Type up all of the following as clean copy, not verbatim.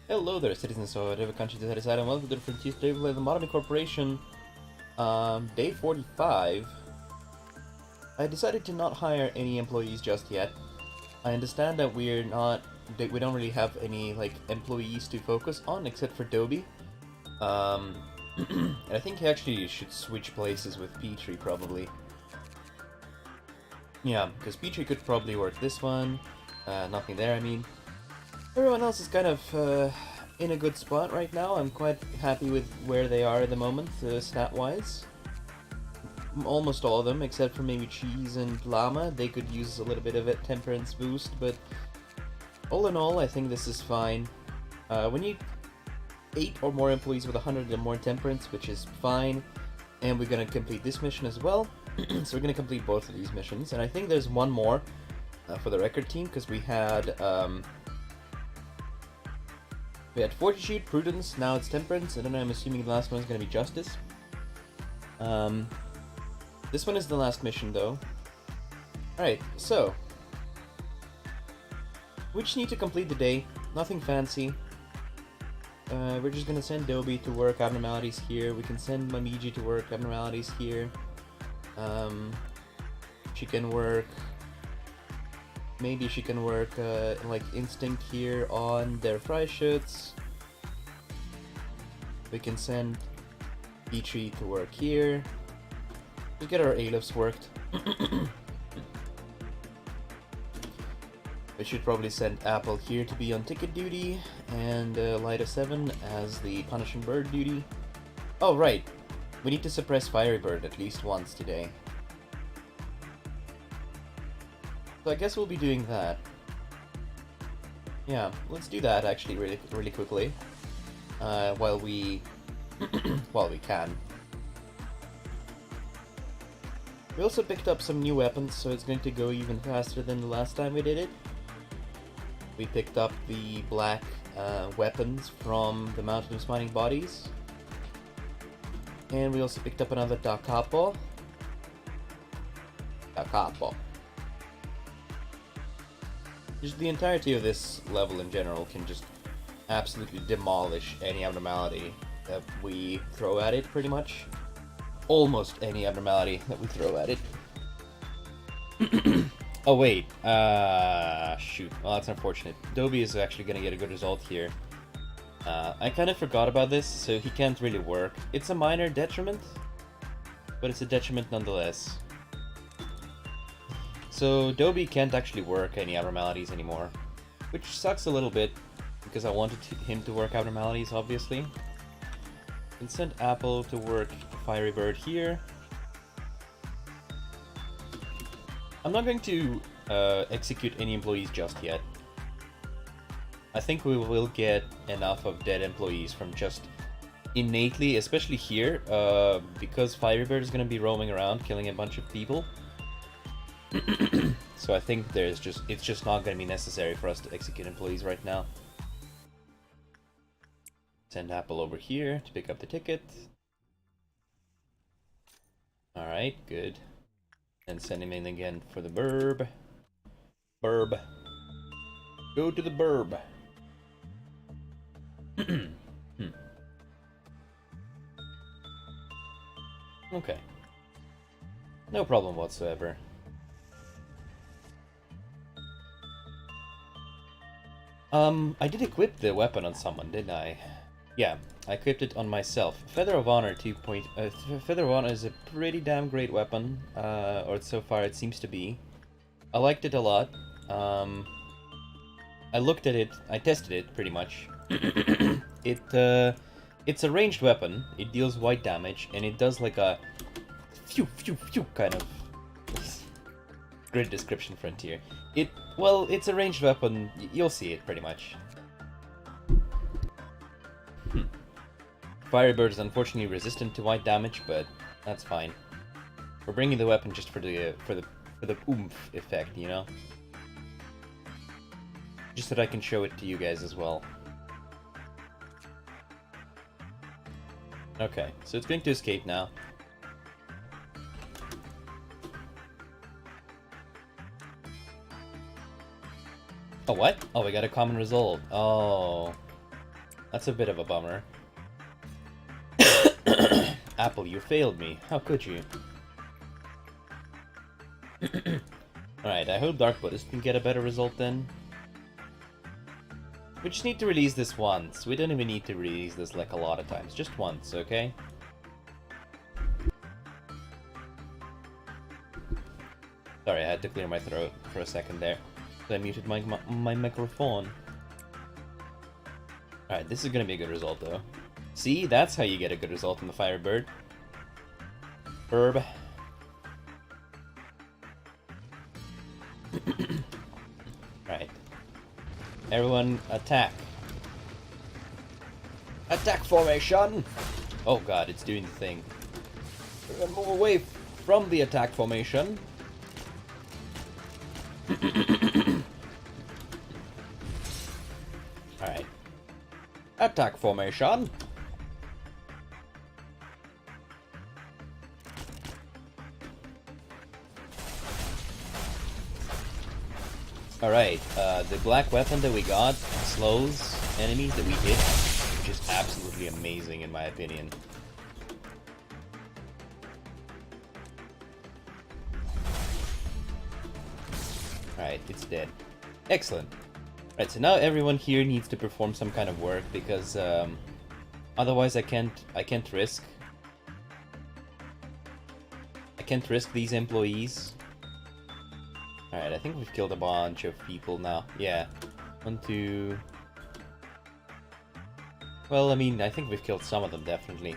Hello there, citizens of whatever country to decide, and welcome to the Frontiers Today. We play the Lobotomy Corporation, day 45. I decided to not hire any employees just yet. I understand that we don't really have any, like, employees to focus on, except for Dobie. And I think he actually should switch places with Petrie, probably. Yeah, because Petrie could probably work this one. Nothing there, I mean. Everyone else is kind of in a good spot right now. I'm quite happy with where they are at the moment, stat-wise. Almost all of them, except for maybe Cheese and Llama. They could use a little bit of a temperance boost, but all in all, I think this is fine. We need 8 or more employees with 100 or more temperance, which is fine. And we're gonna complete this mission as well. So we're gonna complete both of these missions, and I think there's one more for the record team, because we had Fortitude, Prudence, now it's Temperance, and then I'm assuming the last one is going to be Justice. This one is the last mission, though. Alright, so we just need to complete the day. Nothing fancy. We're just going to send Dobie to work Abnormalities here. We can send Mamiji to work Abnormalities here. She can work... Maybe she can work, like, Instinct here on their Freischütz. We can send Petrie to work here. Just get our A-lifts worked. We should probably send Apple here to be on ticket duty, and Light of 7 as the Punishing Bird duty. Oh, right. We need to suppress Fiery Bird at least once today. So I guess we'll be doing that. Yeah, let's do that actually really quickly. While we can. We also picked up some new weapons, so it's going to go even faster than the last time we did it. We picked up the black weapons from the Mountain of Smiling Bodies. And we also picked up another Da Capo. Da Capo. Just the entirety of this level in general can just absolutely demolish any abnormality that we throw at it, pretty much. Almost any abnormality that we throw at it. Oh wait, shoot. Well, that's unfortunate. Dobie is actually gonna get a good result here. I kind of forgot about this, so he can't really work. It's a minor detriment, but it's a detriment nonetheless. So Dobie can't actually work any abnormalities anymore, which sucks a little bit, because I wanted him to work abnormalities, obviously. And send Apple to work Fiery Bird here. I'm not going to execute any employees just yet. I think we will get enough of dead employees from just innately, especially here, because Fiery Bird is going to be roaming around killing a bunch of people. So I think it's just not going to be necessary for us to execute employees right now. Send Apple over here to pick up the ticket. Alright, good. And send him in again for the burb. Burb. Go to the burb. Okay. No problem whatsoever. I did equip the weapon on someone, didn't I? Yeah, I equipped it on myself. Feather of Honor 2. Feather of Honor is a pretty damn great weapon, or so far it seems to be. I liked it a lot. I looked at it, I tested it pretty much. It's a ranged weapon. It deals white damage, and it does like a phew phew phew kind of. Great description, Frontier. Well, it's a ranged weapon. You'll see it pretty much. Firebird is unfortunately resistant to white damage, but that's fine. We're bringing the weapon just for the oomph effect, you know. Just so that I can show it to you guys as well. Okay, so it's going to escape now. Oh, what? Oh, we got a common result. Oh. That's a bit of a bummer. Apple, you failed me. How could you? Alright, I hope Dark Buddhist can get a better result then. We just need to release this once. We don't even need to release this like a lot of times. Just once, okay? Sorry, I had to clear my throat for a second there. I muted my microphone. Alright, this is gonna be a good result though. See, that's how you get a good result in the Firebird. Herb. Right. Everyone, attack. Attack formation! Oh god, it's doing the thing. We're gonna move away from the attack formation. Alright. Attack formation. Alright, the black weapon that we got slows enemies that we hit, which is absolutely amazing in my opinion. Alright, it's dead. Excellent. Right, so now everyone here needs to perform some kind of work because otherwise I can't risk these employees. Alright, I think we've killed a bunch of people now. Yeah. 1, 2... Well, I mean, I think we've killed some of them, definitely.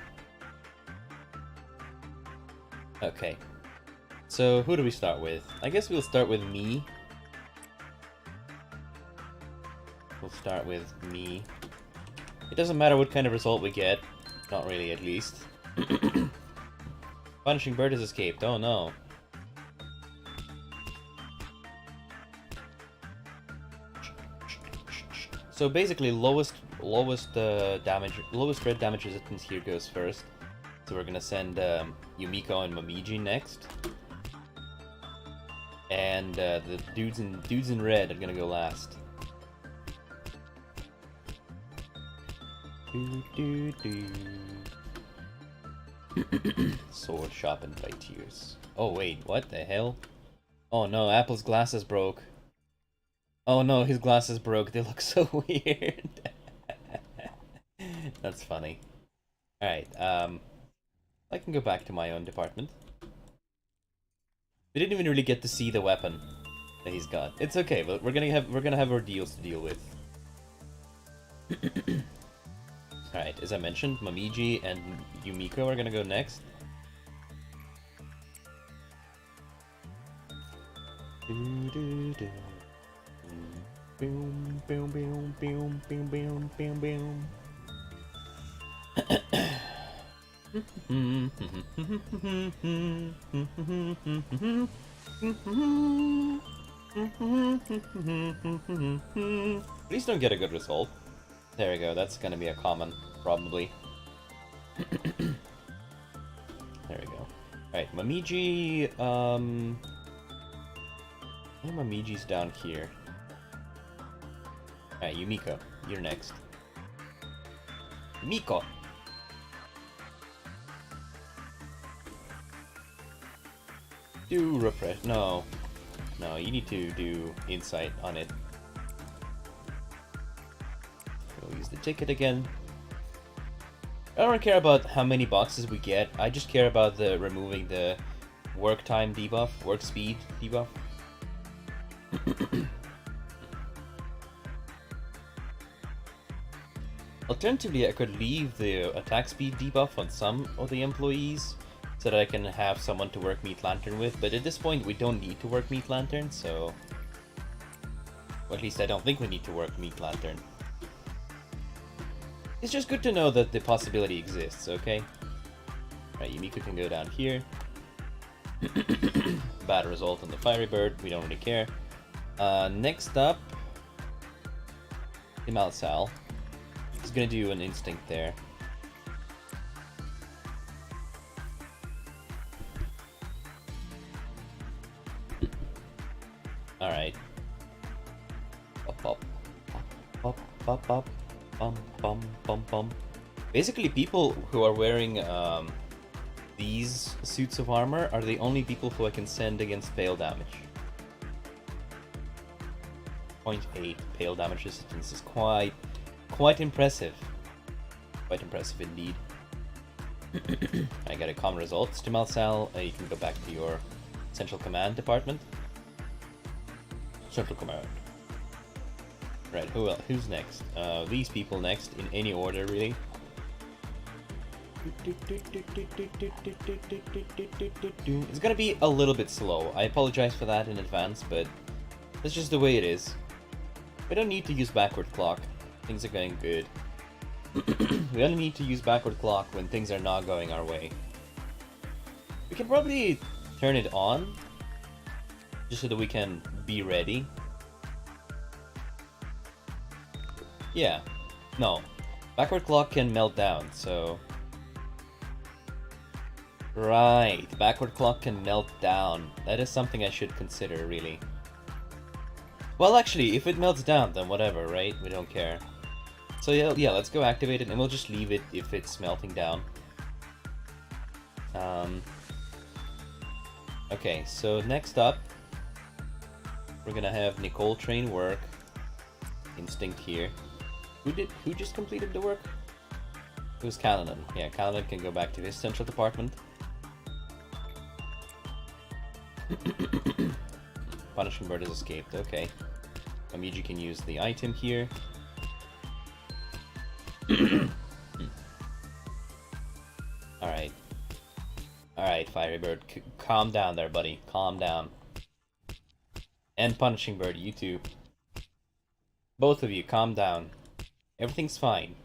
Okay. So, who do we start with? I guess we'll start with me. We'll start with me. It doesn't matter what kind of result we get. Not really, at least. Punishing Bird has escaped. Oh no. So basically, lowest damage, lowest red damage resistance here goes first. So we're gonna send Yumiko and Momiji next, and the dudes in red are gonna go last. Sword sharpened by tears. Oh wait, what the hell? Oh no, Apple's glasses broke. Oh no, his glasses broke. They look so weird. That's funny. Alright, I can go back to my own department. We didn't even really get to see the weapon that he's got. It's okay, but we're gonna have ordeals to deal with. Alright, as I mentioned, Momiji and Yumiko are gonna go next. Boom, boom, boom, boom, boom, boom, boom, boom. Please don't get a good result. There we go, that's gonna be a common, probably. There we go. Alright, Momiji, I think Mamiji's down here. Alright, Yumiko, you're next. Miko! Do repress. No. No, you need to do insight on it. We'll use the ticket again. I don't care about how many boxes we get, I just care about the removing the work time debuff, work speed debuff. Alternatively, I could leave the attack speed debuff on some of the employees so that I can have someone to work Meat Lantern with, but at this point we don't need to work Meat Lantern, so... Or at least I don't think we need to work Meat Lantern. It's just good to know that the possibility exists, okay? Right, Yumiko can go down here. Bad result on the Fiery Bird, we don't really care. Next up... Imalsal. He's gonna do an instinct there. Alright. Up, up. Up, up, up, up. Bum, bum, bum, bum. Basically, people who are wearing these suits of armor are the only people who I can send against pale damage. 0.8 pale damage resistance is quite impressive. Quite impressive indeed. I got a common results to Malsal. You can go back to your Central Command department. Central Command. Right, who's next? These people next, in any order, really. It's gonna be a little bit slow. I apologize for that in advance, but that's just the way it is. We don't need to use backward clock. Things are going good. We only need to use backward clock when things are not going our way. We can probably turn it on, just so that we can be ready. Yeah. No. Backward clock can melt down, so... Right. Backward clock can melt down. That is something I should consider, really. Well, actually, if it melts down, then whatever, right? We don't care. So yeah, let's go activate it, and we'll just leave it if it's melting down. Okay, so next up, we're gonna have Nicole train work. Instinct here. Who just completed the work? It was Callanan. Yeah, Callanan can go back to his central department. Punishing Bird has escaped, okay. Kamiji can use the item here. Alright. Alright, Fiery Bird. Calm down there, buddy. Calm down. And Punishing Bird, you too. Both of you, calm down. Everything's fine.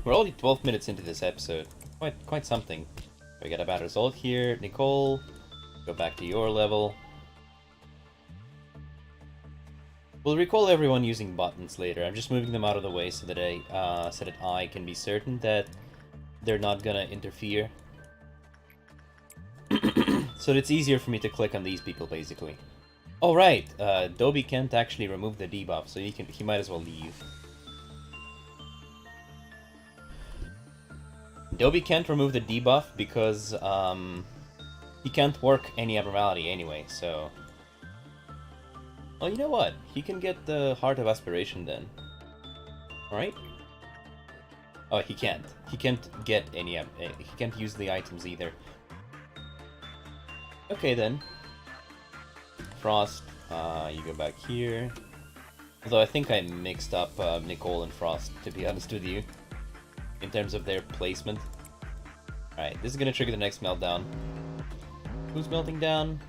We're only 12 minutes into this episode. Quite something. We got a bad result here. Nicole, go back to your level. We'll recall everyone using buttons later. I'm just moving them out of the way so that I can be certain that they're not gonna interfere. So it's easier for me to click on these people, basically. Oh right, Dobby can't actually remove the debuff, so he might as well leave. Dobby can't remove the debuff because he can't work any abnormality anyway, so... Well, you know what? He can get the Heart of Aspiration then. Right? Oh, he can't. He can't get any... he can't use the items either. Okay then. Frost, you go back here. Although I think I mixed up Nicole and Frost, to be honest with you, in terms of their placement. Alright, this is gonna trigger the next meltdown. Who's melting down?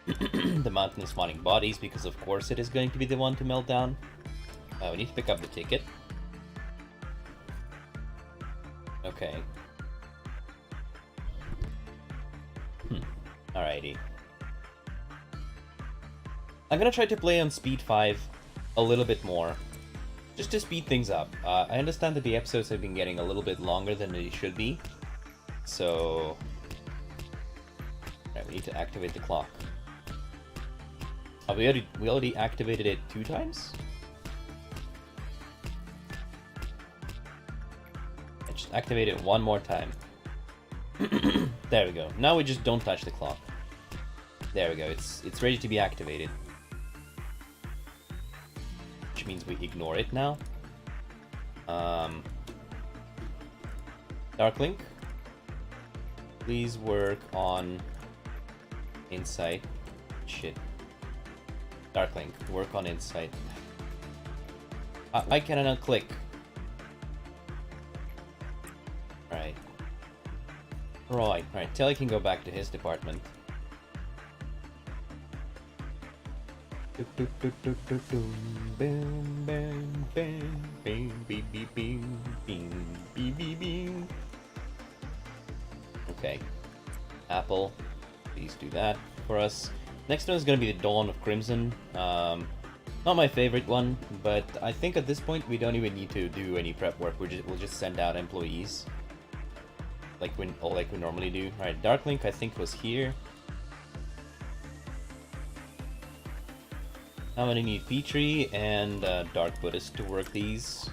The mountain is spawning bodies, because of course it is going to be the one to melt down. We need to pick up the ticket. Okay. Alrighty. I'm gonna try to play on speed 5 a little bit more, just to speed things up. I understand that the episodes have been getting a little bit longer than they should be, so... Right, we need to activate the clock. We already activated it 2 times? I just activate it 1 more time. There we go. Now we just don't touch the clock. There we go. It's ready to be activated. Which means we ignore it now. Darklink, please work on insight. Shit. Darklink, work on insight. I cannot click. Right. Right. Telly can go back to his department. Okay. Apple, please do that for us. Next one is going to be the Dawn of Crimson. Not my favorite one, but I think at this point we don't even need to do any prep work. We'll just send out employees, like we normally do. All right, Darklink I think was here. I'm gonna need Petrie and Dark Buddhist to work these.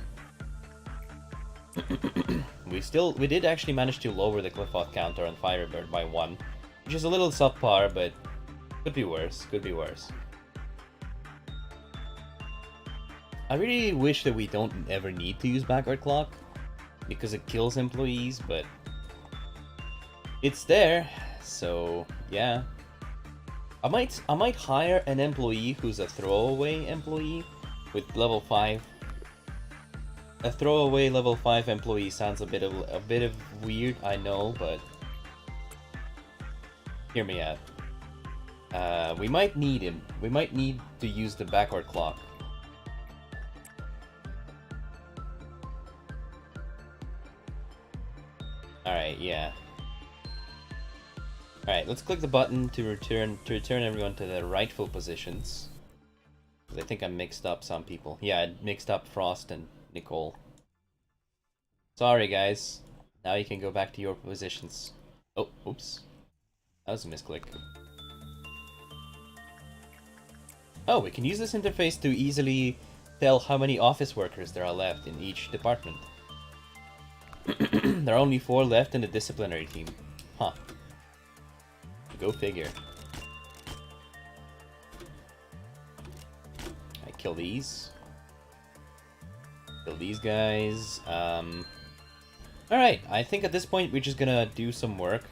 We did actually manage to lower the Cliff-Off counter on Firebird by 1, which is a little subpar, but could be worse, could be worse. I really wish that we don't ever need to use Backward Clock, because it kills employees, but it's there, so yeah. I might hire an employee who's a throwaway employee with level 5. A throwaway level 5 employee sounds a bit of weird, I know, but hear me out. We might need him. We might need to use the Backward Clock. Alright, yeah. Alright, let's click the button to return everyone to their rightful positions. I think I mixed up some people. Yeah, I mixed up Frost and Nicole. Sorry, guys. Now you can go back to your positions. Oh, oops. That was a misclick. Oh, we can use this interface to easily tell how many office workers there are left in each department. There are only 4 left in the disciplinary team. Huh. Go figure. I kill these. Kill these guys. Alright, I think at this point we're just gonna do some work.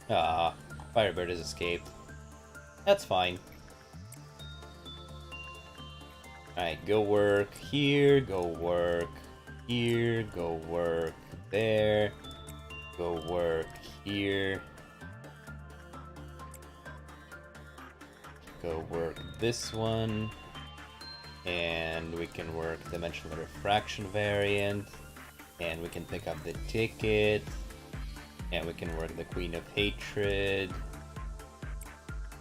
Ah, Firebird has escaped. That's fine. Alright, go work here, go work here, go work there, go work here, go work this one, and we can work Dimensional Refraction variant, and we can pick up the ticket, and we can work the Queen of Hatred.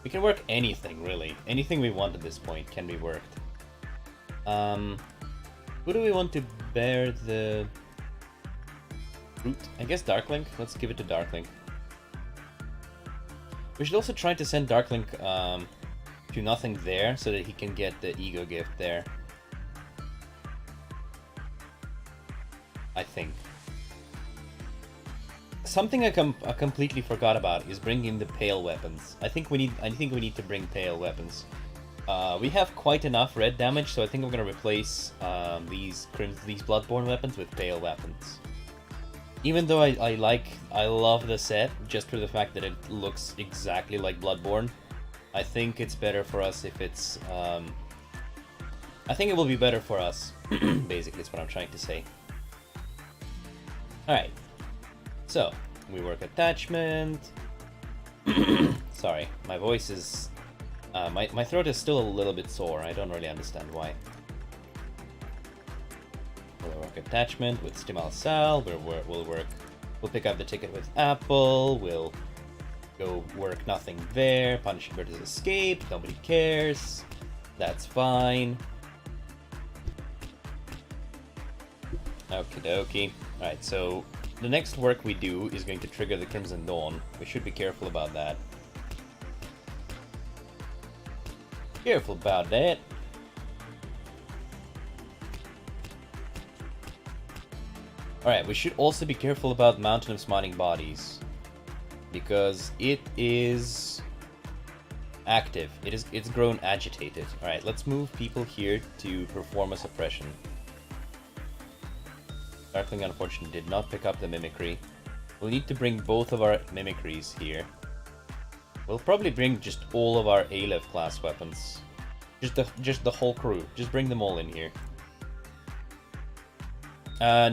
We can work anything, really. Anything we want at this point can be worked. Who do we want to bear the fruit? I guess Darklink. Let's give it to Darklink. We should also try to send Darklink to nothing there so that he can get the ego gift there. I think. Something I completely forgot about is bringing the pale weapons. I think we need to bring pale weapons. We have quite enough red damage, so I think I'm gonna replace these Bloodborne weapons with pale weapons. Even though I love the set just for the fact that it looks exactly like Bloodborne, I think it's better for us if it's. I think it will be better for us. Basically, is what I'm trying to say. All right. So we work attachment. Sorry, my voice is. My throat is still a little bit sore. I don't really understand why. We'll work attachment with Stimal Sal. We'll pick up the ticket with Apple. We'll go work nothing there. Punishing Bird has escaped. Nobody cares. That's fine. Okie dokie. Alright, so the next work we do is going to trigger the Crimson Dawn. We should be careful about that. Careful about that. Alright, we should also be careful about Mountain of Smiling Bodies. Because it is active. It's grown agitated. Alright, let's move people here to perform a suppression. Darkling unfortunately did not pick up the mimicry. We'll need to bring both of our mimicries here. We'll probably bring just all of our Aleph class weapons. Just the whole crew. Just bring them all in here. No.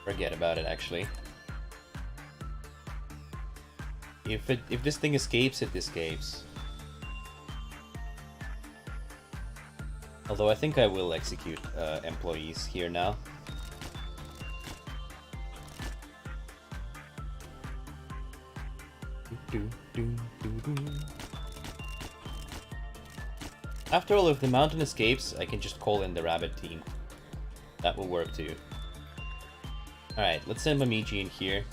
Forget about it, actually. If this thing escapes, it escapes. Although I think I will execute employees here now. After all, if the mountain escapes, I can just call in the rabbit team. That will work too. Alright, let's send Mamiji in here.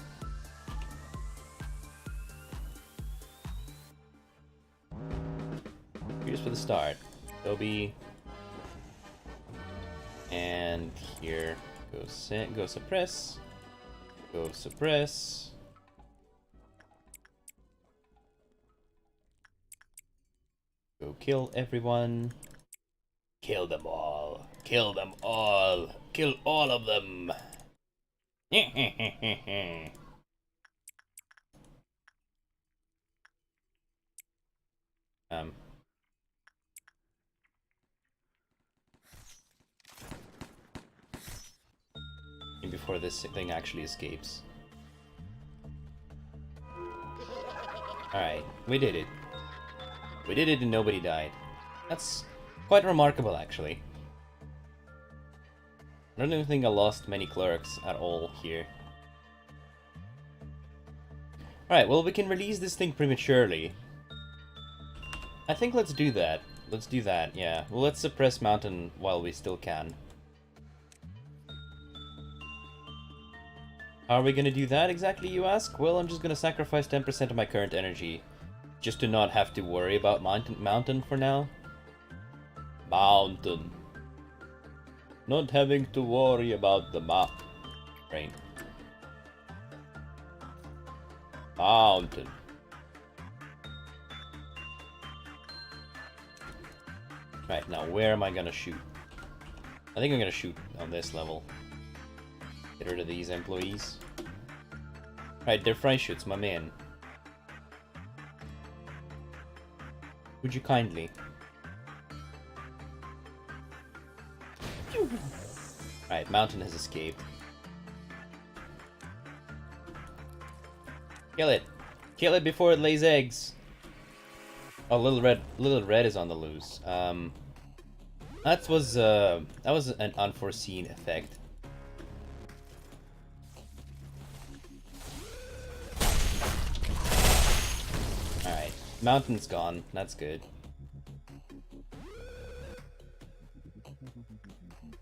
Here's for the start. Toby. And here go suppress. Go suppress. Go kill everyone. Kill them all. Kill them all. Kill all of them. Before this thing actually escapes. Alright, we did it. We did it and nobody died. That's quite remarkable, actually. I don't even think I lost many clerics at all here. Alright, well, we can release this thing prematurely. I think let's do that. Let's do that, yeah. Well, let's suppress Mountain while we still can. How are we gonna do that exactly, you ask? Well, I'm just gonna sacrifice 10% of my current energy. Just to not have to worry about Mountain for now. Mountain. Not having to worry about the map. Right. Mountain. Right, now where am I gonna shoot? I think I'm gonna shoot on this level. Get rid of these employees. Right, they're fry shoots, my man. Would you kindly? Right, Mountain has escaped. Kill it! Kill it before it lays eggs! Oh, Little Red is on the loose. That was an unforeseen effect. Alright, Mountain's gone. That's good.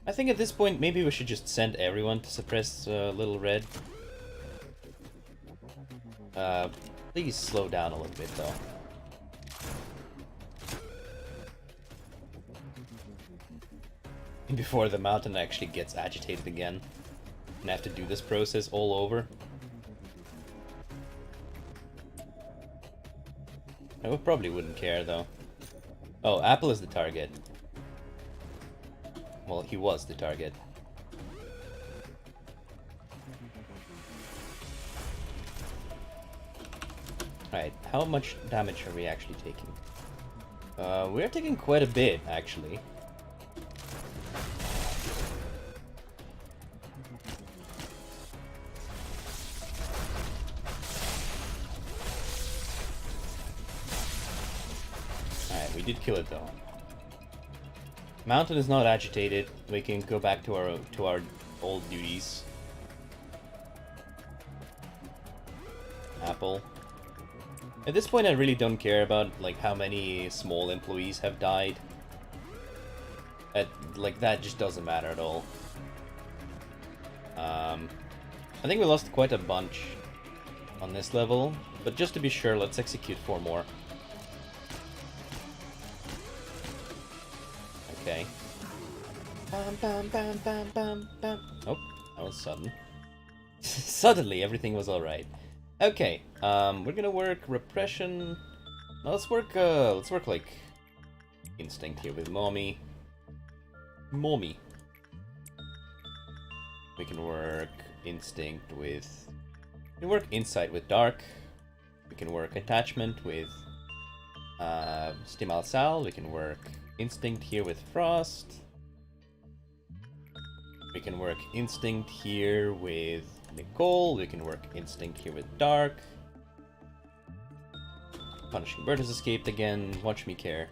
I think at this point, maybe we should just send everyone to suppress Little Red. Please slow down a little bit, though. Before the Mountain actually gets agitated again. And have to do this process all over. I probably wouldn't care, though. Oh, Apple is the target. Well, he was the target. Alright, how much damage are we actually taking? We're taking quite a bit, actually. Alright, we did kill it though. Mountain is not agitated. We can go back to our old duties. Apple. At this point, I really don't care about like how many small employees have died. Like that just doesn't matter at all. I think we lost quite a bunch on this level, but just to be sure, let's execute 4 more. Okay. Bam, bam, bam, bam, bam, bam. Oh, that was sudden. Suddenly, everything was alright. Okay, we're gonna work repression. Now let's work like instinct here with Mommy. We can work instinct with. We can work insight with dark. We can work attachment with Stimal Sal. We can work instinct here with Frost. We can work instinct here with Nicole. We can work instinct here with Dark. Punishing Bird has escaped again. Watch me care.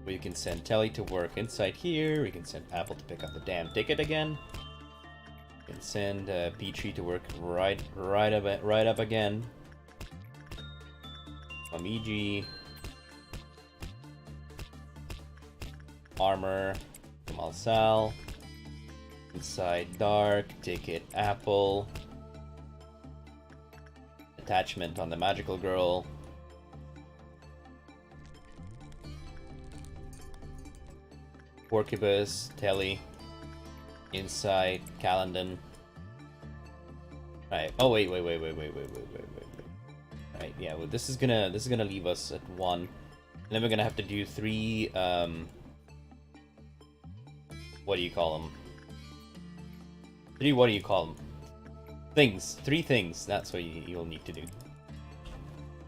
We can send Telly to work inside here. We can send Apple to pick up the damn ticket again. We can send Peachy to work right up again. Amiji. Armor. Kamal Sal. Inside dark, ticket apple. Attachment on the magical girl. Porcubus, Telly. Inside, Calendon. Right. Oh wait. Right, yeah, well this is gonna leave us at 1. And then we're gonna have to do 3 what do you call them? 3 things. 3 things. That's what you'll need to do.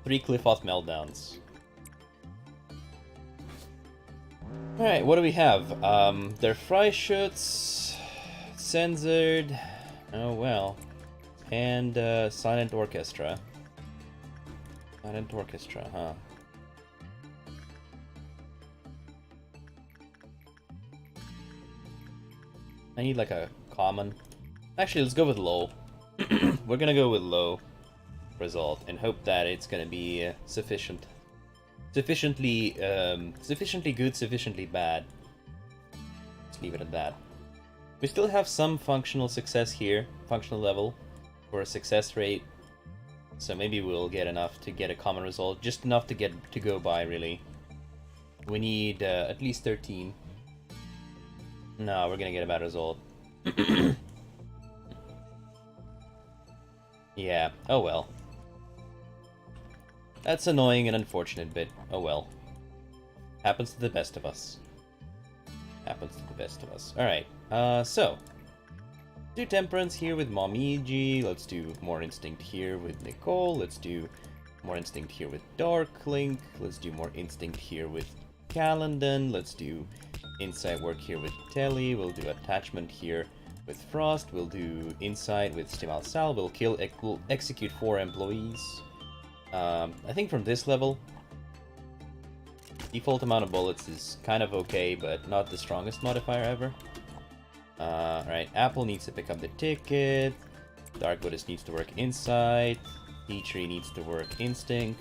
3 Cliff-Off meltdowns. Alright, what do we have? They're Freischütz, Censored, oh well, and Silent Orchestra. Silent Orchestra, huh? I need like a common. Actually, let's go with low. We're gonna go with low result and hope that it's gonna be sufficient. Sufficiently good, sufficiently bad. Let's leave it at that. We still have some functional success here, functional level, for a success rate. So maybe we'll get enough to get a common result, just enough to go by, really. We need at least 13. No, we're gonna get a bad result. Yeah, oh well. That's annoying and unfortunate, but oh well. Happens to the best of us. Happens to the best of us. Alright, so. Do Temperance here with Momiji. Let's do more Instinct here with Nicole. Let's do more Instinct here with Darklink. Let's do more Instinct here with Calendon. Let's do Inside work here with Telly. We'll do Attachment here with Frost. We'll do Inside with Stimal Sal. We'll execute 4 employees. I think from this level, default amount of bullets is kind of okay, but not the strongest modifier ever. Right, Apple needs to pick up the ticket. Dark Buddhist needs to work Inside. Petrie needs to work Instinct.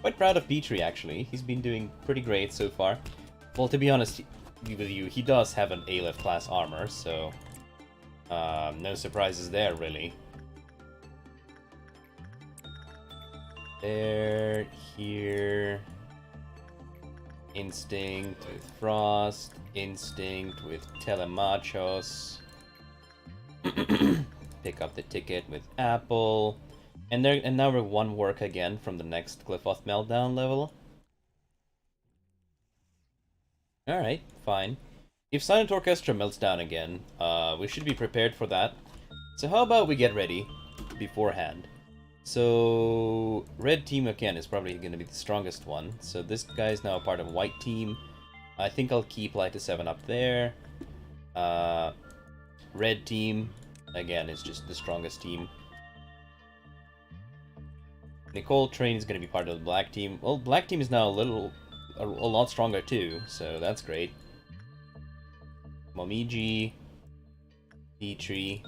Quite proud of Petrie, actually. He's been doing pretty great so far. Well, to be honest with you, he does have an Aleph class armor, so no surprises there, really. There, here. Instinct with Frost. Instinct with Telemachos. Pick up the ticket with Apple. And now we're 1 work again from the next Cliff-Off Meltdown level. Alright, fine. If Silent Orchestra melts down again, we should be prepared for that. So how about we get ready beforehand? So, red team again is probably going to be the strongest one. So this guy is now a part of white team. I think I'll keep Light to 7 up there. Red team, again, is just the strongest team. Nicole Train is going to be part of the black team. Well, black team is now a lot stronger too, so that's great. Momiji, Petrie,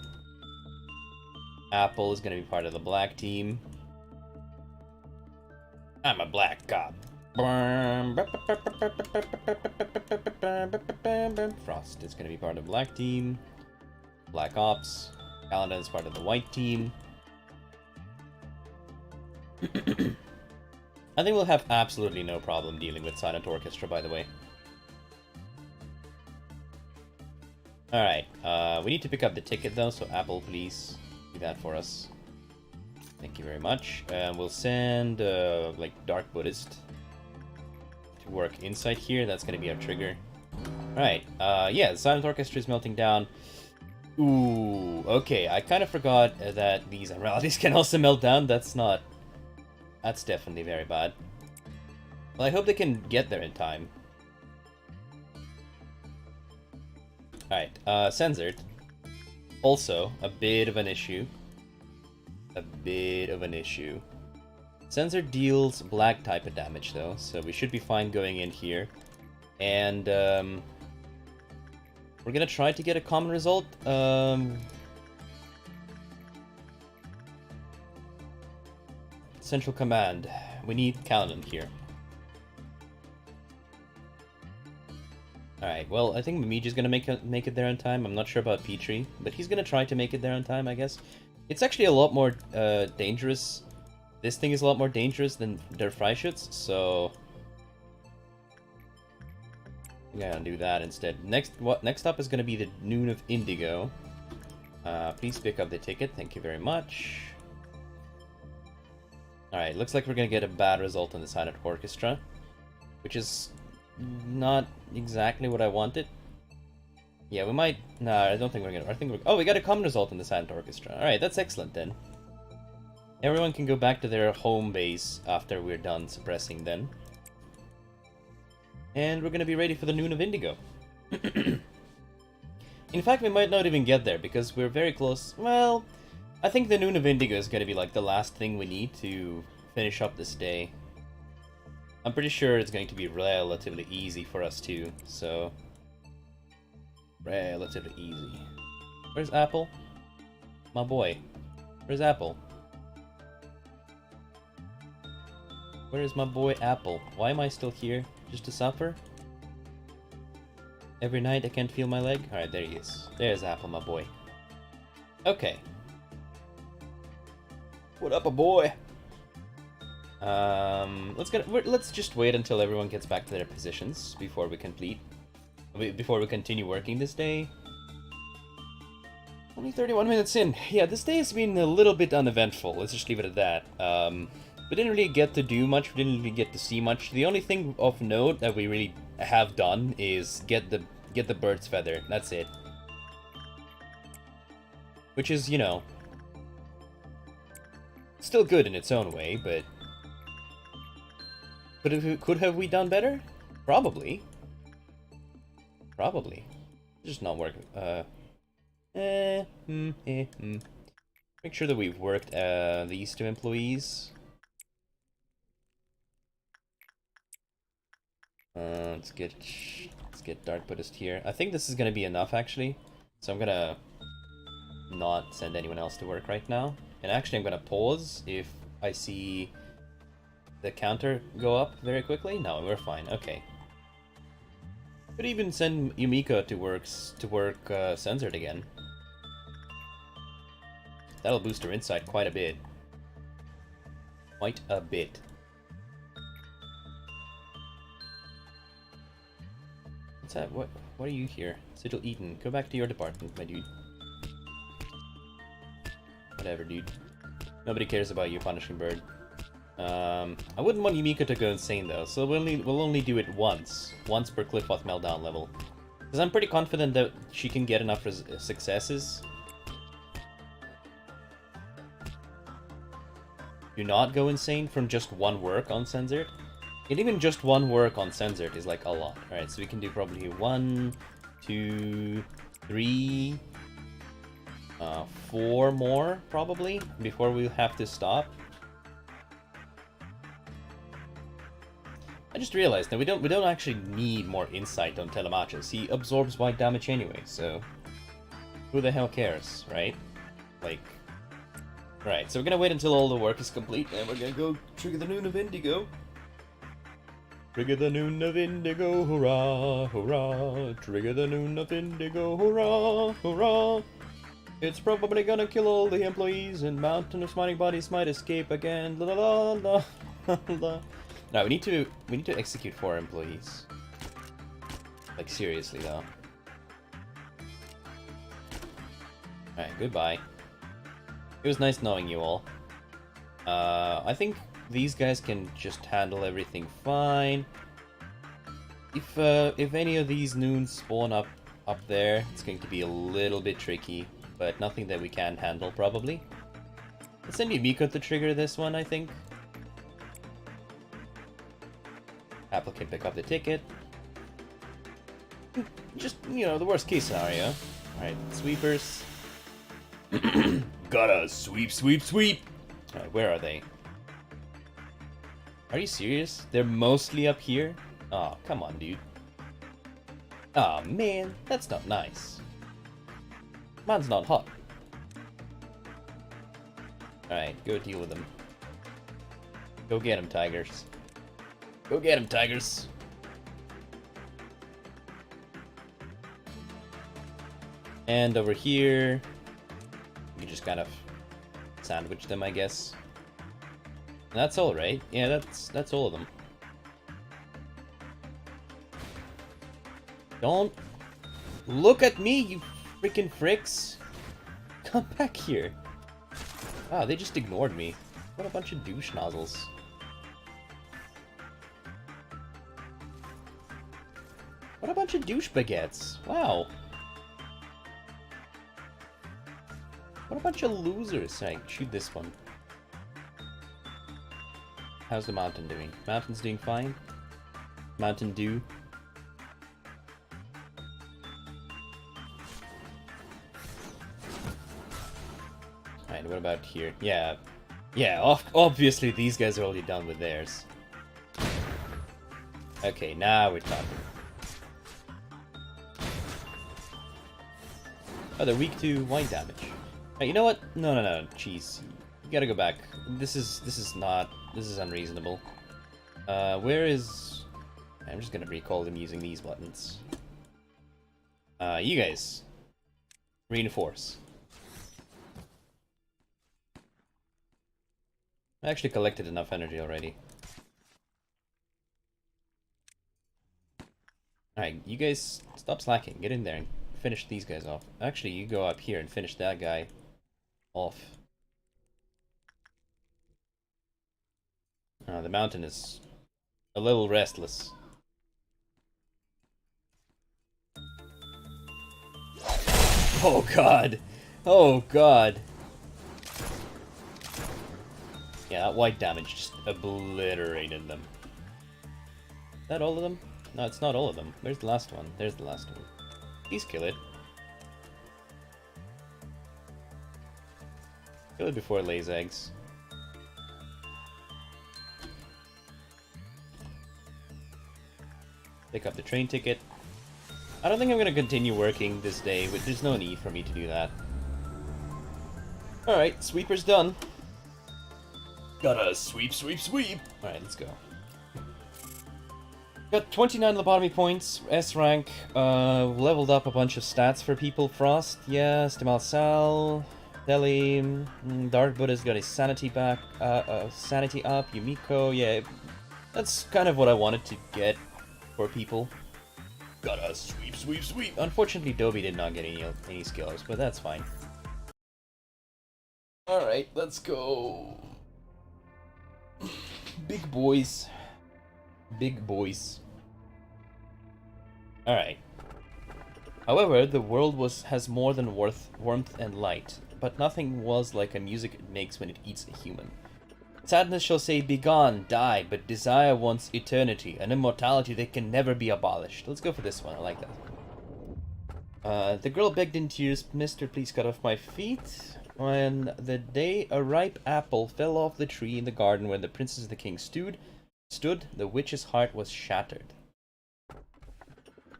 Apple is going to be part of the black team. I'm a black cop. Frost is going to be part of the black team. Black Ops. Calendon is part of the white team. I think we'll have absolutely no problem dealing with Silent Orchestra, by the way. Alright, we need to pick up the ticket though, so Apple, please do that for us. Thank you very much. We'll send, like, Dark Buddhist to work inside here. That's gonna be our trigger. Alright, yeah, the Silent Orchestra is melting down. Ooh, okay, I kind of forgot that these Abnormalities can also melt down. That's definitely very bad. Well, I hope they can get there in time. Alright, censored. Also, a bit of an issue. Censored deals black type of damage though, so we should be fine going in here. And, we're gonna try to get a common result. Central Command. We need Calendon here. Alright, well, I think Mimiji's gonna make it there on time. I'm not sure about Petrie, but he's gonna try to make it there on time, I guess. It's actually a lot more dangerous. This thing is a lot more dangerous than their Freischütz, so I'm gonna do that instead. Next up is gonna be the Noon of Indigo. Please pick up the ticket, thank you very much. Alright, looks like we're gonna get a bad result on the silent orchestra, which is not exactly what I wanted. Yeah, we might... No, I don't think we're gonna... I think we're... Oh, we got a common result in the silent orchestra. Alright, that's excellent then. Everyone can go back to their home base after we're done suppressing then. And we're gonna be ready for the Noon of Indigo. In fact, we might not even get there, because we're very close... Well, I think the Noon of Indigo is gonna be like the last thing we need to finish up this day. I'm pretty sure it's going to be relatively easy for us too, so... Relatively easy. Where's Apple? My boy. Where's Apple? Where is my boy Apple? Why am I still here? Just to suffer? Every night I can't feel my leg? Alright, there he is. There's Apple, my boy. Okay. What up, a boy? Let's just wait until everyone gets back to their positions before we continue working this day. Only 31 minutes in. Yeah, this day has been a little bit uneventful. Let's just leave it at that. We didn't really get to do much. We didn't really get to see much. The only thing of note that we really have done is get the bird's feather. That's it. Which is, you know, still good in its own way, but could have we done better? Probably. Probably. Just not working. Make sure that we've worked these two employees. Let's get Dark Buddhist here. I think this is gonna be enough actually. So I'm gonna not send anyone else to work right now. And actually I'm gonna pause if I see the counter go up very quickly. No, we're fine. Okay. Could even send Yumiko to work censored again. That'll boost her insight quite a bit. Quite a bit. What's that? What are you here? Sigil Eaton. Go back to your department, my dude. Whatever, dude. Nobody cares about you, Punishing Bird. I wouldn't want Yumiko to go insane though, so we'll only do it once per Cliffpath Meltdown level. Because I'm pretty confident that she can get enough successes. Do not go insane from just one work on Censored. And even just one work on Censored is like a lot. Alright, so we can do probably 1, 2, 3, 4 more probably before we have to stop. I just realized that we don't actually need more insight on Telemachus. He absorbs white damage anyway, so who the hell cares, right? Like, right. So we're gonna wait until all the work is complete, and we're gonna go trigger the Noon of Indigo. Trigger the Noon of Indigo, hurrah, hurrah! Trigger the Noon of Indigo, hurrah, hurrah! It's probably gonna kill all the employees, and Mountain of Smiling Bodies might escape again. La la la la la. No, we need to execute 4 employees. Like, seriously, though. Alright, goodbye. It was nice knowing you all. I think these guys can just handle everything fine. If any of these noons spawn up there, it's going to be a little bit tricky, but nothing that we can't handle, probably. Let's send Yumiko to trigger this one, I think. Apple can pick up the ticket. Just, you know, the worst case scenario. Alright, sweepers. Gotta sweep, sweep, sweep! Alright, where are they? Are you serious? They're mostly up here? Oh, come on, dude. Oh man, that's not nice. Man's not hot. Alright, go deal with them. Go get him, Tigers. Go get him, Tigers. And over here, you just kind of sandwich them, I guess. And that's all, right? Yeah, that's all of them. Don't look at me, you freaking fricks! Come back here. Wow, they just ignored me. What a bunch of douche nozzles. What a bunch of douche baguettes. Wow. What a bunch of losers. Alright, shoot this one. How's the mountain doing? Mountain's doing fine. Mountain Dew. Alright, what about here? Yeah. Yeah, obviously these guys are already done with theirs. Okay, now we're talking. Oh, they're weak to white damage. Right, you know what? No. Jeez. You gotta go back. This is unreasonable. Where is... I'm just gonna recall them using these buttons. You guys. Reinforce. I actually collected enough energy already. Alright, you guys stop slacking. Get in there and finish these guys off. Actually, you go up here and finish that guy off. The mountain is a little restless. Oh god! Oh god! Yeah, that white damage just obliterated them. Is that all of them? No, it's not all of them. Where's the last one? There's the last one. Please kill it. Kill it before it lays eggs. Pick up the train ticket. I don't think I'm gonna continue working this day, but there's no need for me to do that. Alright, sweeper's done. Gotta sweep. Alright, let's go. Got 29 lobotomy points, S rank, leveled up a bunch of stats for people. Frost, yeah, Stimal Sal, Deli, Dark Buddha's got his sanity back, sanity up, Yumiko, yeah, that's kind of what I wanted to get for people. Gotta sweep. Unfortunately, Dobie did not get any skills, but that's fine. Alright, let's go. Big boys. Alright. However, the world has more than warmth and light, but nothing was like a music it makes when it eats a human. Sadness shall say, "Begone, die," but desire wants eternity, an immortality that can never be abolished. Let's go for this one, I like that. The girl begged in tears, "Mister, please cut off my feet." On the day a ripe apple fell off the tree in the garden where the princess and the king stood, the witch's heart was shattered.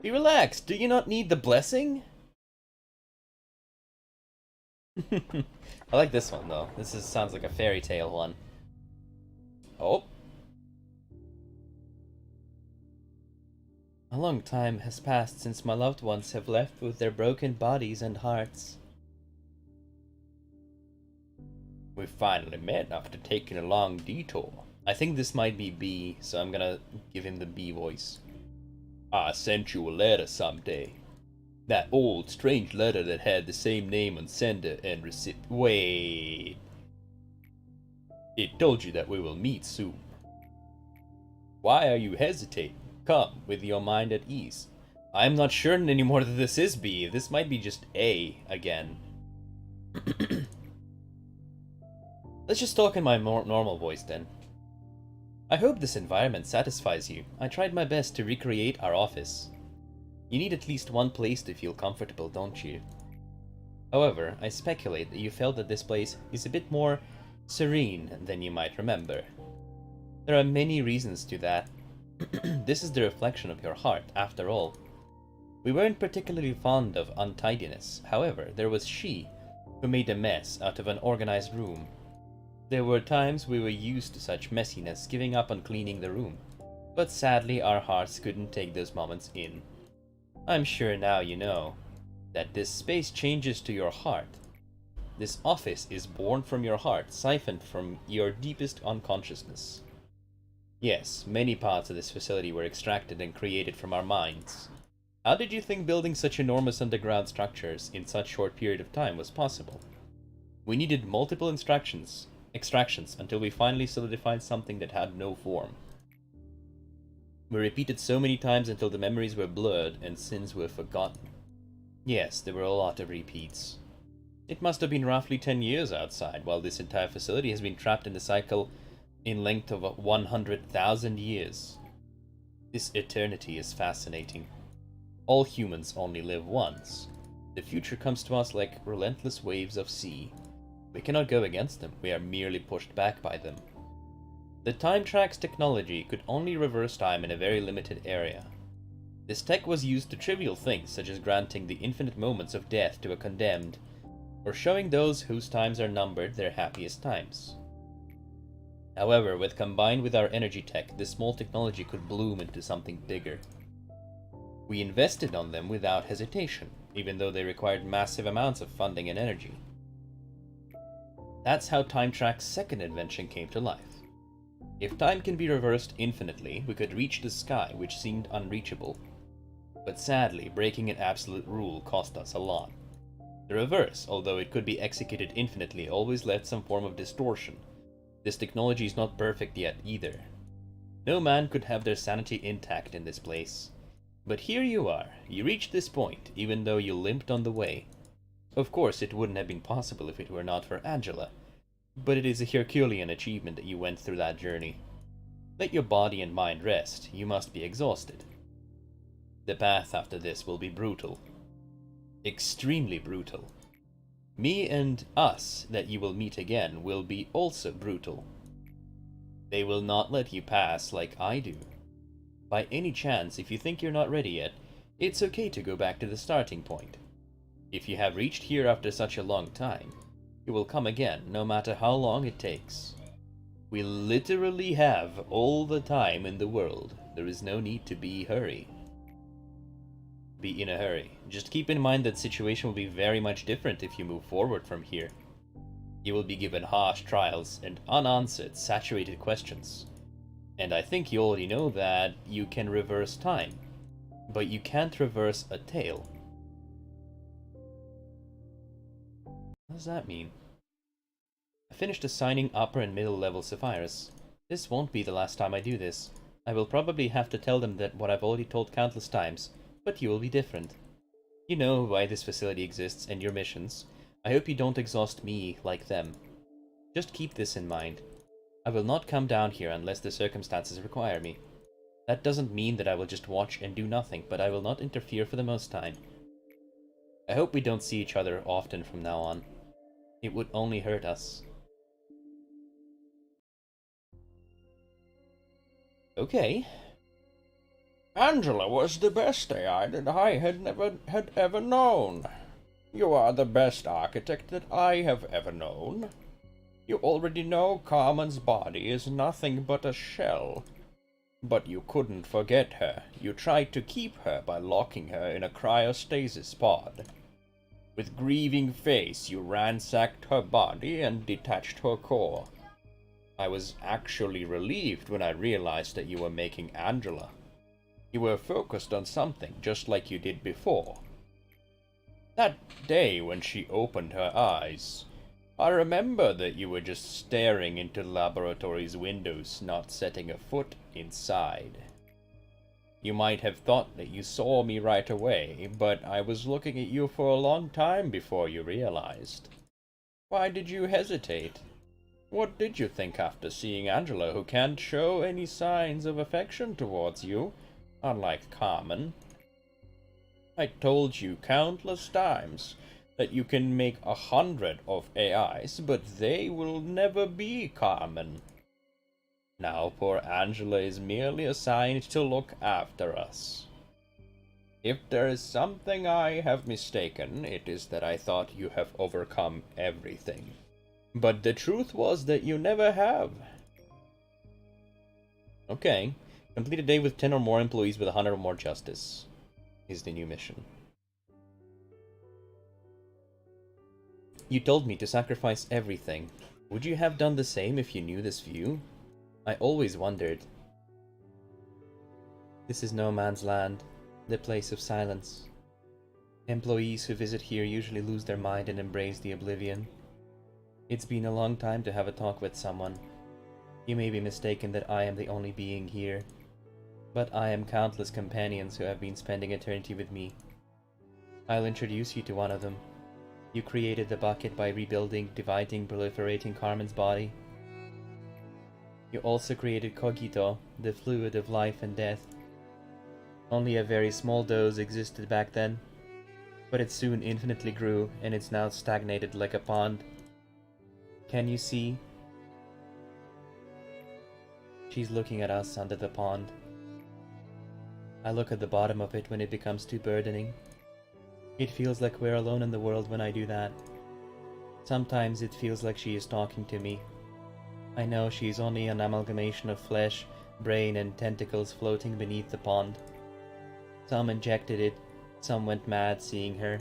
Be relaxed, do you not need the blessing? I like this one though. Sounds like a fairy tale one. Oh. A long time has passed since my loved ones have left with their broken bodies and hearts. We finally met after taking a long detour. I think this might be B, so I'm gonna give him the B voice. I sent you a letter someday. That old, strange letter that had the same name on sender and recipient. Wait. It told you that we will meet soon. Why are you hesitating? Come, with your mind at ease. I'm not sure anymore that this is B. This might be just A again. Let's just talk in my more normal voice then. I hope this environment satisfies you. I tried my best to recreate our office. You need at least one place to feel comfortable, don't you? However, I speculate that you felt that this place is a bit more serene than you might remember. There are many reasons to that. This is the reflection of your heart, after all. We weren't particularly fond of untidiness. However, there was she who made a mess out of an organized room. There were times we were used to such messiness, giving up on cleaning the room. But sadly, our hearts couldn't take those moments in. I'm sure now you know. That this space changes to your heart. This office is born from your heart, siphoned from your deepest unconsciousness. Yes, many parts of this facility were extracted and created from our minds. How did you think building such enormous underground structures in such short period of time was possible? We needed multiple extractions until we finally solidified something that had no form. We repeated so many times until the memories were blurred and sins were forgotten. Yes, there were a lot of repeats. It must have been roughly 10 years outside, while this entire facility has been trapped in the cycle in length of 100,000 years. This eternity is fascinating. All humans only live once. The future comes to us like relentless waves of sea. We cannot go against them, we are merely pushed back by them. The time tracks technology could only reverse time in a very limited area. This tech was used to trivial things such as granting the infinite moments of death to a condemned, or showing those whose times are numbered their happiest times. However, when combined with our energy tech, this small technology could bloom into something bigger. We invested on them without hesitation, even though they required massive amounts of funding and energy. That's how Time Track's second invention came to life. If time can be reversed infinitely, we could reach the sky, which seemed unreachable. But sadly, breaking an absolute rule cost us a lot. The reverse, although it could be executed infinitely, always left some form of distortion. This technology is not perfect yet either. No man could have their sanity intact in this place. But here you are. You reached this point, even though you limped on the way. Of course, it wouldn't have been possible if it were not for Angela. But it is a Herculean achievement that you went through that journey. Let your body and mind rest. You must be exhausted. The path after this will be brutal. Extremely brutal. Me and us that you will meet again will be also brutal. They will not let you pass like I do. By any chance, if you think you're not ready yet, it's okay to go back to the starting point. If you have reached here after such a long time, you will come again, no matter how long it takes. We literally have all the time in the world. There is no need to be in a hurry. Just keep in mind that the situation will be very much different if you move forward from here. You will be given harsh trials and unanswered, saturated questions. And I think you already know that you can reverse time, but you can't reverse a tale. What does that mean? I finished assigning upper and middle level Sapphires. This won't be the last time I do this. I will probably have to tell them that what I've already told countless times, but you will be different. You know why this facility exists and your missions. I hope you don't exhaust me like them. Just keep this in mind. I will not come down here unless the circumstances require me. That doesn't mean that I will just watch and do nothing, but I will not interfere for the most time. I hope we don't see each other often from now on. It would only hurt us. Okay. Angela was the best AI that I had ever known. You are the best architect that I have ever known. You already know Carmen's body is nothing but a shell. But you couldn't forget her. You tried to keep her by locking her in a cryostasis pod. With grieving face, you ransacked her body and detached her core. I was actually relieved when I realized that you were making Angela. You were focused on something just like you did before. That day when she opened her eyes, I remember that you were just staring into the laboratory's windows, not setting a foot inside. You might have thought that you saw me right away, but I was looking at you for a long time before you realized. Why did you hesitate? What did you think after seeing Angela, who can't show any signs of affection towards you, unlike Carmen? I told you countless times that you can make 100 of AIs, but they will never be Carmen. Now poor Angela is merely assigned to look after us. If there is something I have mistaken, it is that I thought you have overcome everything. But the truth was that you never have. Okay. Complete a day with 10 or more employees with 100 or more justice is the new mission. You told me to sacrifice everything. Would you have done the same if you knew this view? I always wondered. This is no man's land, the place of silence. Employees who visit here usually lose their mind and embrace the oblivion. It's been a long time to have a talk with someone. You may be mistaken that I am the only being here, but I am countless companions who have been spending eternity with me. I'll introduce you to one of them. You created the bucket by rebuilding, dividing, proliferating Carmen's body. You also created Cogito, the fluid of life and death. Only a very small dose existed back then, but it soon infinitely grew, and it's now stagnated like a pond. Can you see? She's looking at us under the pond. I look at the bottom of it when it becomes too burdening. It feels like we're alone in the world when I do that. Sometimes it feels like she is talking to me. I know she's only an amalgamation of flesh, brain, and tentacles floating beneath the pond. Some injected it, some went mad seeing her.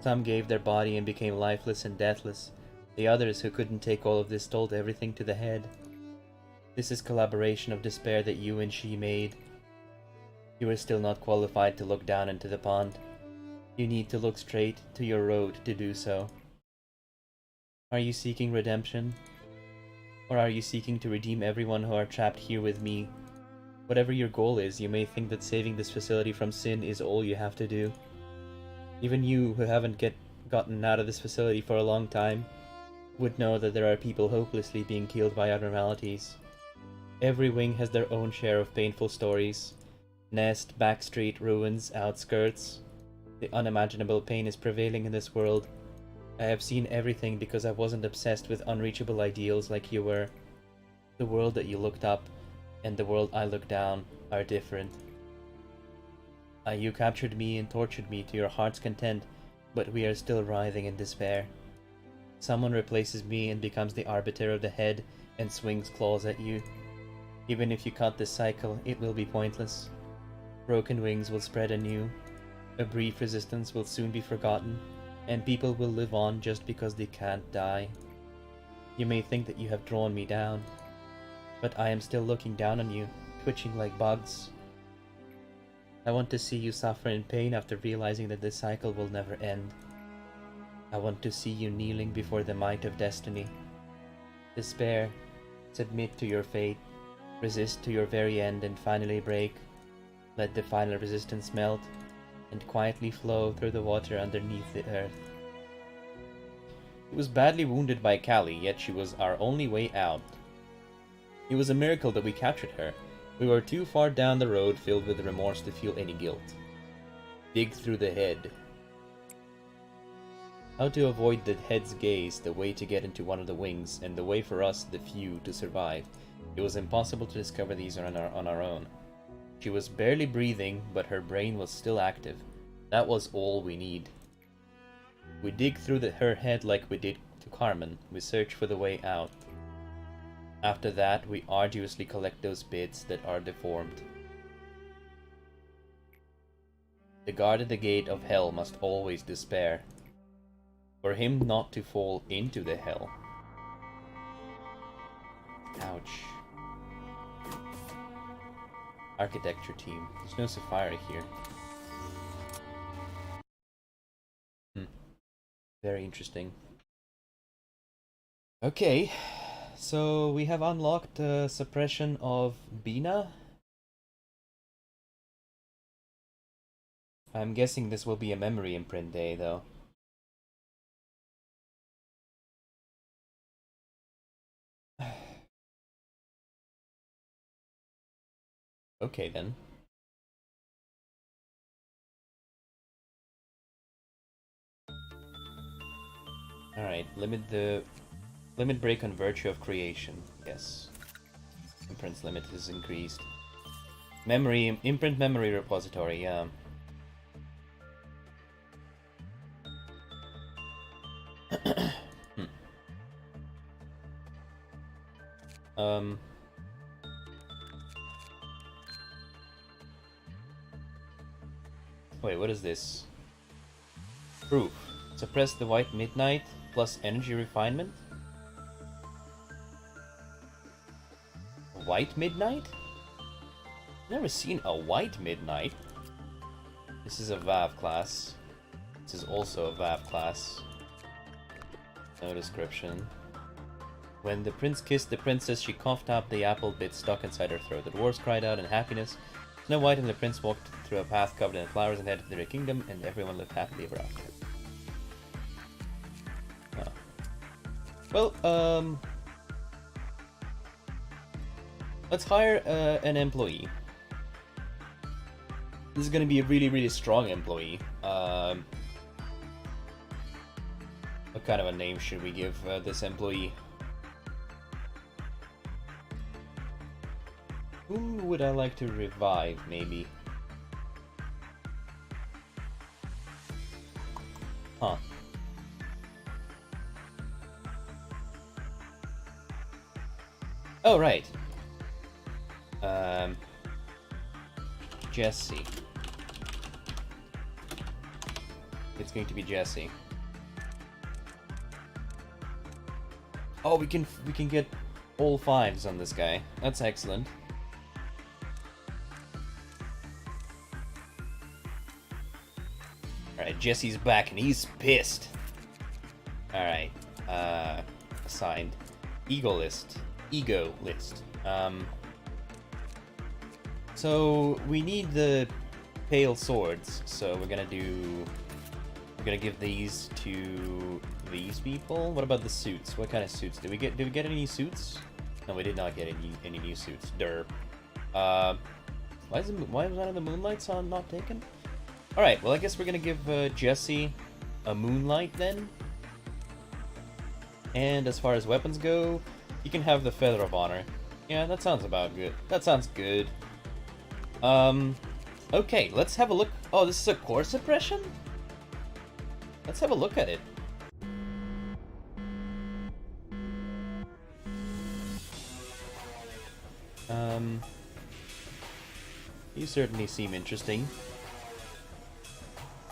Some gave their body and became lifeless and deathless. The others who couldn't take all of this told everything to the head. This is collaboration of despair that you and she made. You are still not qualified to look down into the pond. You need to look straight to your road to do so. Are you seeking redemption? Or are you seeking to redeem everyone who are trapped here with me? Whatever your goal is, you may think that saving this facility from sin is all you have to do. Even you, who haven't gotten out of this facility for a long time, would know that there are people hopelessly being killed by abnormalities. Every wing has their own share of painful stories. Nest, backstreet, ruins, outskirts. The unimaginable pain is prevailing in this world. I have seen everything because I wasn't obsessed with unreachable ideals like you were. The world that you looked up and the world I look down are different. You captured me and tortured me to your heart's content, but we are still writhing in despair. Someone replaces me and becomes the arbiter of the head and swings claws at you. Even if you cut this cycle, it will be pointless. Broken wings will spread anew. A brief resistance will soon be forgotten, and people will live on just because they can't die. You may think that you have drawn me down, but I am still looking down on you, twitching like bugs. I want to see you suffer in pain after realizing that this cycle will never end. I want to see you kneeling before the might of destiny. Despair, submit to your fate, resist to your very end and finally break. Let the final resistance melt and quietly flow through the water underneath the earth. He was badly wounded by Callie, yet she was our only way out. It was a miracle that we captured her. We were too far down the road filled with remorse to feel any guilt. Dig through the head. How to avoid the head's gaze, the way to get into one of the wings, and the way for us, the few, to survive. It was impossible to discover these on our own. She was barely breathing, but her brain was still active. That was all we need. We dig through her head like we did to Carmen. We search for the way out. After that, we arduously collect those bits that are deformed. The guard at the gate of hell must always despair, for him not to fall into the hell. Ouch. Architecture team. There's no Sapphire here. Very interesting. Okay, so we have unlocked suppression of Bina. I'm guessing this will be a memory imprint day, though. Okay, then. Alright, limit break on virtue of creation. Yes. Imprints limit is increased. Memory, imprint memory repository, yeah. Wait, what is this? Proof. Suppress the white midnight plus energy refinement. White midnight? Never seen a white midnight. This is a VAV class. This is also a VAV class. No description. When the prince kissed the princess, she coughed up the apple bit stuck inside her throat. The dwarves cried out in happiness. Snow White and the prince walked through a path covered in flowers and headed to their kingdom, and everyone lived happily ever after. Oh. Well, let's hire an employee. This is going to be a really, really strong employee. What kind of a name should we give this employee? Whom would I like to revive, maybe? Huh. Oh, right. Jesse. It's going to be Jesse. Oh, we can get all 5s on this guy. That's excellent. Alright, Jesse's back and he's pissed. Alright. Assigned. Ego list. So we need the pale swords, so we're gonna give these to these people. What about the suits? What kind of suits did we get? Did we get any suits? No, we did not get any new suits. Derp. Why was one of the moonlights on not taken? All right. Well, I guess we're gonna give Jesse a moonlight then. And as far as weapons go, you can have the Feather of Honor. Yeah, that sounds about good. That sounds good. Okay, let's have a look. Oh, this is a core suppression? Let's have a look at it. You certainly seem interesting.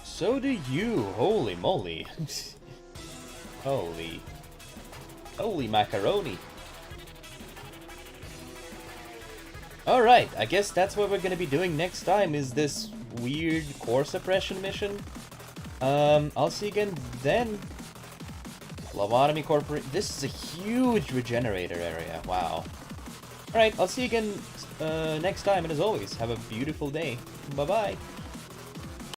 So do you. Holy moly. Holy macaroni. Alright, I guess that's what we're gonna be doing next time, is this weird core suppression mission. I'll see you again then. Lobotomy Corporate. This is a huge regenerator area. Wow. Alright, I'll see you again next time, and as always, have a beautiful day. Bye-bye.